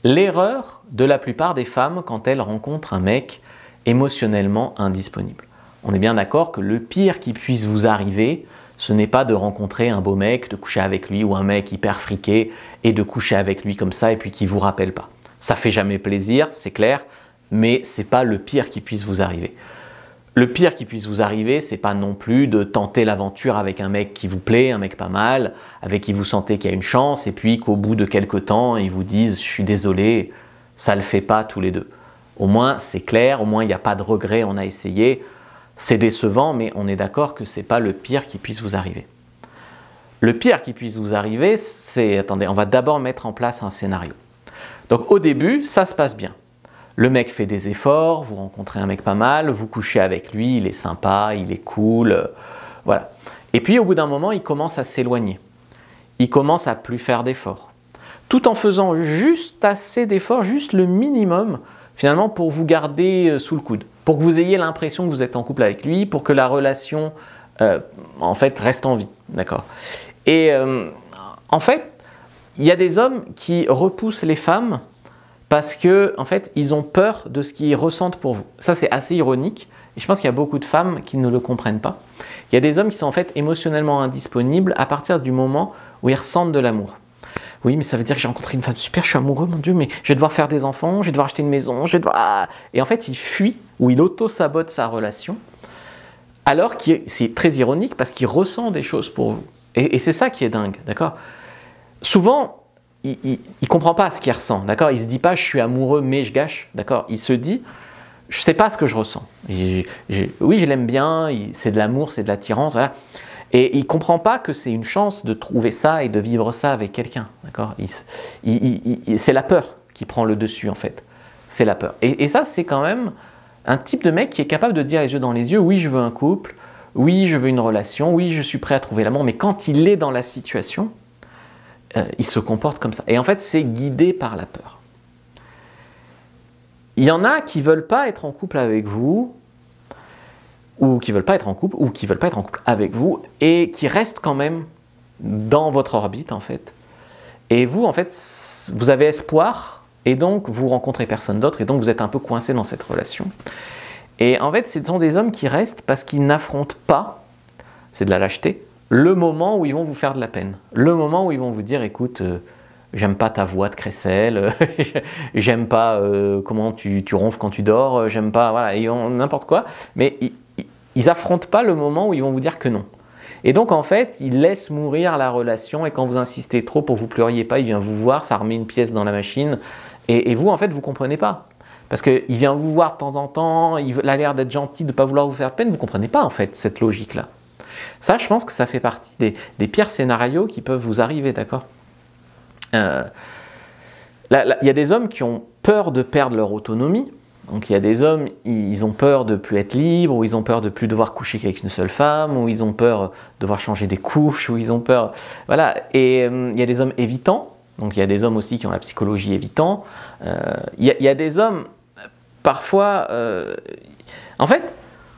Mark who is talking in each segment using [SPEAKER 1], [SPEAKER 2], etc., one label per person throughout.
[SPEAKER 1] l'erreur de la plupart des femmes quand elles rencontrent un mec émotionnellement indisponible. On est bien d'accord que le pire qui puisse vous arriver, ce n'est pas de rencontrer un beau mec, de coucher avec lui, ou un mec hyper friqué, et de coucher avec lui comme ça, et puis qui ne vous rappelle pas. Ça fait jamais plaisir, c'est clair, mais ce n'est pas le pire qui puisse vous arriver. Le pire qui puisse vous arriver, c'est pas non plus de tenter l'aventure avec un mec qui vous plaît, un mec pas mal, avec qui vous sentez qu'il y a une chance, et puis qu'au bout de quelques temps, ils vous disent « je suis désolé, ça le fait pas tous les deux ». Au moins, c'est clair, au moins il n'y a pas de regret, on a essayé. C'est décevant, mais on est d'accord que c'est pas le pire qui puisse vous arriver. Le pire qui puisse vous arriver, c'est... Attendez, on va d'abord mettre en place un scénario. Donc au début, ça se passe bien. Le mec fait des efforts, vous rencontrez un mec pas mal, vous couchez avec lui, il est sympa, il est cool, voilà. Et puis au bout d'un moment, il commence à s'éloigner. Il commence à plus faire d'efforts. Tout en faisant juste assez d'efforts, juste le minimum, finalement, pour vous garder sous le coude. Pour que vous ayez l'impression que vous êtes en couple avec lui, pour que la relation, en fait, reste en vie. D'accord. Et en fait, il y a des hommes qui repoussent les femmes parce que, en fait, ils ont peur de ce qu'ils ressentent pour vous. Ça, c'est assez ironique. Et je pense qu'il y a beaucoup de femmes qui ne le comprennent pas. Il y a des hommes qui sont en fait émotionnellement indisponibles à partir du moment où ils ressentent de l'amour. Oui, mais ça veut dire que j'ai rencontré une femme super, je suis amoureux, mon Dieu, mais je vais devoir faire des enfants, je vais devoir acheter une maison, je vais devoir... Ah. Et en fait, il fuit ou il auto-sabote sa relation, alors que c'est très ironique parce qu'il ressent des choses pour vous. Et c'est ça qui est dingue, d'accord? Souvent, il ne comprend pas ce qu'il ressent, d'accord? Il ne se dit pas, je suis amoureux, mais je gâche, d'accord? Il se dit, je ne sais pas ce que je ressens. Oui, je l'aime bien, c'est de l'amour, c'est de l'attirance, voilà. Et il ne comprend pas que c'est une chance de trouver ça et de vivre ça avec quelqu'un, d'accord? C'est la peur qui prend le dessus, en fait. C'est la peur. Et ça, c'est quand même un type de mec qui est capable de dire les yeux dans les yeux, oui, je veux un couple, oui, je veux une relation, oui, je suis prêt à trouver l'amour, mais quand il est dans la situation, il se comporte comme ça. Et en fait, c'est guidé par la peur. Il y en a qui ne veulent pas être en couple avec vous, ou qui ne veulent pas être en couple, ou qui ne veulent pas être en couple avec vous, et qui restent quand même dans votre orbite, en fait. Et vous, en fait, vous avez espoir, et donc vous rencontrez personne d'autre, et donc vous êtes un peu coincé dans cette relation. Et en fait, ce sont des hommes qui restent parce qu'ils n'affrontent pas, c'est de la lâcheté, le moment où ils vont vous faire de la peine. Le moment où ils vont vous dire, écoute, j'aime pas ta voix de crécelle, j'aime pas comment tu ronfles quand tu dors, j'aime pas, voilà, n'importe quoi. Mais ils affrontent pas le moment où ils vont vous dire que non. Et donc, en fait, ils laissent mourir la relation et quand vous insistez trop pour que vous pleuriez pas, il vient vous voir, ça remet une pièce dans la machine et vous, en fait, vous comprenez pas. Parce qu'il vient vous voir de temps en temps, il a l'air d'être gentil, de ne pas vouloir vous faire de peine, vous comprenez pas, en fait, cette logique-là. Ça, je pense que ça fait partie des pires scénarios qui peuvent vous arriver, d'accord? Il y a des hommes qui ont peur de perdre leur autonomie. Donc il y a des hommes, ils ont peur de ne plus être libres, ou ils ont peur de ne plus devoir coucher qu'avec une seule femme, ou ils ont peur de devoir changer des couches, ou ils ont peur... Voilà. Et il y a des hommes évitants. Donc il y a des hommes aussi qui ont la psychologie évitant. Il y a des hommes, parfois... En fait,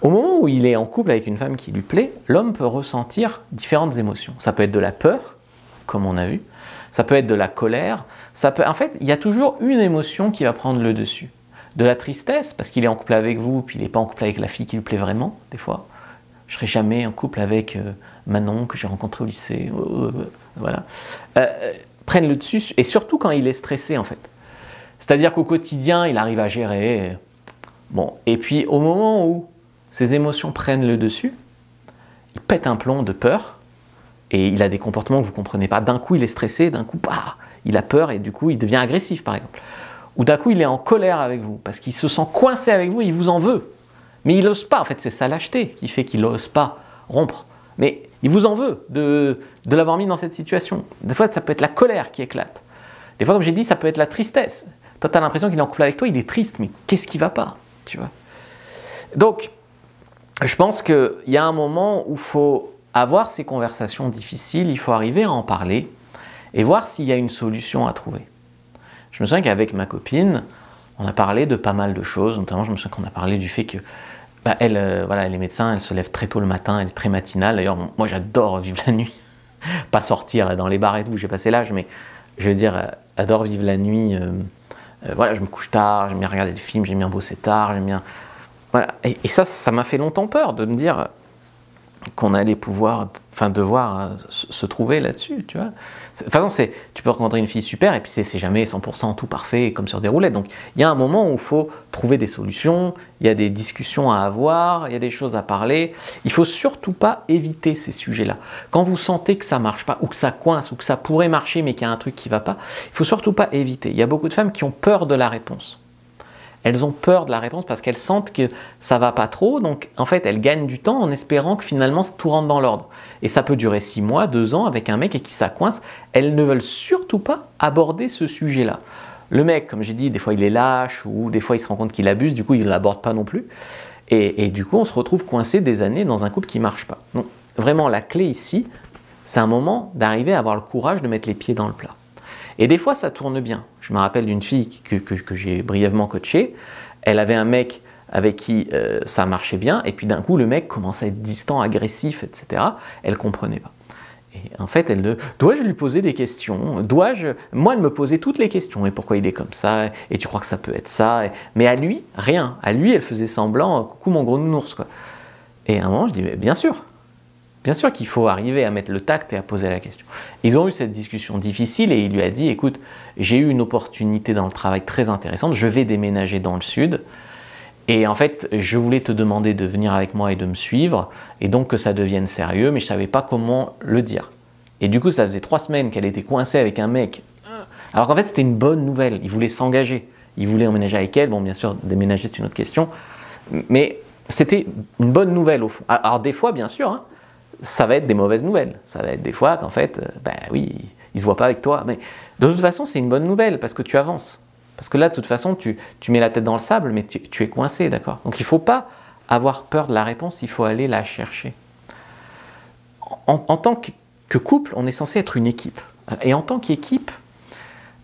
[SPEAKER 1] au moment où il est en couple avec une femme qui lui plaît, l'homme peut ressentir différentes émotions. Ça peut être de la peur, comme on a vu. Ça peut être de la colère. En fait, il y a toujours une émotion qui va prendre le dessus. De la tristesse, parce qu'il est en couple avec vous, puis il n'est pas en couple avec la fille qui lui plaît vraiment, des fois. Je ne serai jamais en couple avec Manon, que j'ai rencontré au lycée. Voilà. Prennent le dessus, et surtout quand il est stressé, en fait. C'est-à-dire qu'au quotidien, il arrive à gérer. Bon, et puis au moment où ces émotions prennent le dessus, il pète un plomb de peur, et il a des comportements que vous ne comprenez pas. D'un coup, il est stressé, d'un coup, bah, il a peur, et du coup, il devient agressif, par exemple. Ou d'un coup, il est en colère avec vous, parce qu'il se sent coincé avec vous, il vous en veut. Mais il n'ose pas, en fait, c'est sa lâcheté qui fait qu'il n'ose pas rompre. Mais il vous en veut de l'avoir mis dans cette situation. Des fois, ça peut être la colère qui éclate. Des fois, comme j'ai dit, ça peut être la tristesse. Toi, tu as l'impression qu'il est en couple avec toi, il est triste, mais qu'est-ce qui ne va pas, tu vois? Donc, je pense qu'il y a un moment où il faut avoir ces conversations difficiles, il faut arriver à en parler et voir s'il y a une solution à trouver. Je me souviens qu'avec ma copine, on a parlé de pas mal de choses, notamment je me souviens qu'on a parlé du fait que voilà, elle est médecin, elle se lève très tôt le matin, elle est très matinale. D'ailleurs, moi j'adore vivre la nuit, pas sortir dans les bars et tout, j'ai passé l'âge, mais je veux dire, adore vivre la nuit voilà, je me couche tard, j'aime bien regarder des films, j'aime bien bosser tard, j'aime bien... Voilà. Et ça m'a fait longtemps peur de me dire qu'on allait pouvoir, enfin devoir se trouver là-dessus, tu vois. De toute façon, tu peux rencontrer une fille super et puis c'est jamais 100% tout parfait comme sur des roulettes. Donc il y a un moment où il faut trouver des solutions, il y a des discussions à avoir, il y a des choses à parler. Il ne faut surtout pas éviter ces sujets-là. Quand vous sentez que ça ne marche pas, ou que ça coince, ou que ça pourrait marcher mais qu'il y a un truc qui ne va pas, il ne faut surtout pas éviter. Il y a beaucoup de femmes qui ont peur de la réponse. Elles ont peur de la réponse parce qu'elles sentent que ça va pas trop, donc en fait elles gagnent du temps en espérant que finalement tout rentre dans l'ordre. Et ça peut durer 6 mois, 2 ans avec un mec et qui ça coince. Elles ne veulent surtout pas aborder ce sujet-là. Le mec, comme j'ai dit, des fois il est lâche ou des fois il se rend compte qu'il abuse, du coup il ne l'aborde pas non plus. Et du coup on se retrouve coincé des années dans un couple qui ne marche pas. Donc vraiment la clé ici, c'est un moment d'arriver à avoir le courage de mettre les pieds dans le plat. Et des fois, ça tourne bien. Je me rappelle d'une fille que j'ai brièvement coachée. Elle avait un mec avec qui ça marchait bien, et puis d'un coup, le mec commençait à être distant, agressif, etc. Elle ne comprenait pas. Et en fait, dois-je lui poser des questions? Moi, elle me posait toutes les questions. Et pourquoi il est comme ça? Et tu crois que ça peut être ça? Mais à lui, rien. À lui, elle faisait semblant, coucou mon gros nounours, quoi. Et à un moment, je dis, mais bien sûr. Bien sûr qu'il faut arriver à mettre le tact et à poser la question. Ils ont eu cette discussion difficile et il lui a dit, écoute, j'ai eu une opportunité dans le travail très intéressante, je vais déménager dans le sud et en fait, je voulais te demander de venir avec moi et de me suivre et donc que ça devienne sérieux, mais je ne savais pas comment le dire. Et du coup, ça faisait 3 semaines qu'elle était coincée avec un mec, alors qu'en fait, c'était une bonne nouvelle, il voulait s'engager, il voulait emménager avec elle, bon bien sûr, déménager c'est une autre question, mais c'était une bonne nouvelle au fond. Alors des fois, bien sûr, hein, ça va être des mauvaises nouvelles. Ça va être des fois qu'en fait, ben oui, il ne se voit pas avec toi. Mais de toute façon, c'est une bonne nouvelle parce que tu avances. Parce que là, de toute façon, tu mets la tête dans le sable, mais tu es coincé, d'accord? Donc il ne faut pas avoir peur de la réponse, il faut aller la chercher. En tant que couple, on est censé être une équipe. Et en tant qu'équipe,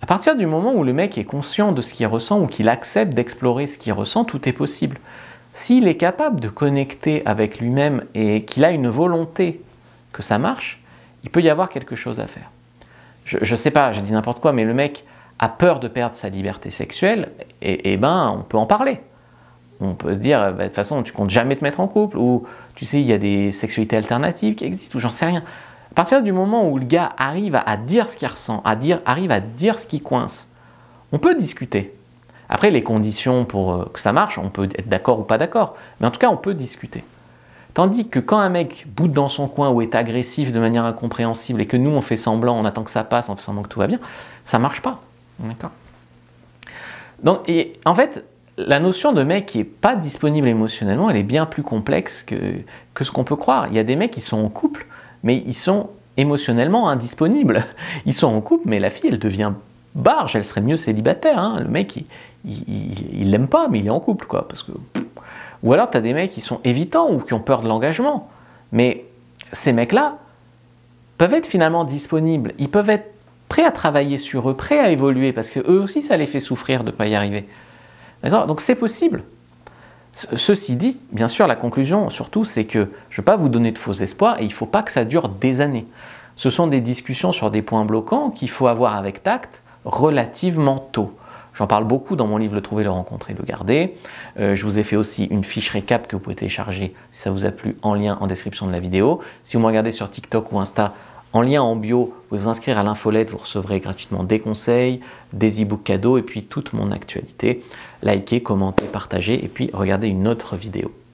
[SPEAKER 1] à partir du moment où le mec est conscient de ce qu'il ressent ou qu'il accepte d'explorer ce qu'il ressent, tout est possible. S'il est capable de connecter avec lui-même et qu'il a une volonté que ça marche, il peut y avoir quelque chose à faire. Je ne sais pas, je dis n'importe quoi, mais le mec a peur de perdre sa liberté sexuelle, et ben on peut en parler. On peut se dire, de toute façon, tu comptes jamais te mettre en couple, ou tu sais, il y a des sexualités alternatives qui existent, ou j'en sais rien. À partir du moment où le gars arrive à dire ce qu'il ressent, arrive à dire ce qui coince, on peut discuter. Après, les conditions pour que ça marche, on peut être d'accord ou pas d'accord, mais en tout cas, on peut discuter. Tandis que quand un mec boude dans son coin ou est agressif de manière incompréhensible et que nous, on fait semblant, on attend que ça passe, on fait semblant que tout va bien, ça ne marche pas. D'accord? Donc, et en fait, la notion de mec qui n'est pas disponible émotionnellement, elle est bien plus complexe que ce qu'on peut croire. Il y a des mecs qui sont en couple, mais ils sont émotionnellement indisponibles. Ils sont en couple, mais la fille, elle devient barge, elle serait mieux célibataire. Hein. Le mec, il l'aime pas, mais il est en couple, quoi. Parce que... Ou alors, tu as des mecs qui sont évitants ou qui ont peur de l'engagement. Mais ces mecs-là peuvent être finalement disponibles. Ils peuvent être prêts à travailler sur eux, prêts à évoluer, parce que eux aussi, ça les fait souffrir de ne pas y arriver. D'accord? Donc, c'est possible. Ceci dit, bien sûr, la conclusion, surtout, c'est que je ne vais pas vous donner de faux espoirs et il ne faut pas que ça dure des années. Ce sont des discussions sur des points bloquants qu'il faut avoir avec tact relativement tôt. J'en parle beaucoup dans mon livre « Le trouver, le rencontrer, le garder ». Je vous ai fait aussi une fiche récap que vous pouvez télécharger si ça vous a plu en lien en description de la vidéo. Si vous me regardez sur TikTok ou Insta, en lien en bio, vous pouvez vous inscrire à l'infolette, vous recevrez gratuitement des conseils, des e-books cadeaux et puis toute mon actualité. Likez, commentez, partagez et puis regardez une autre vidéo.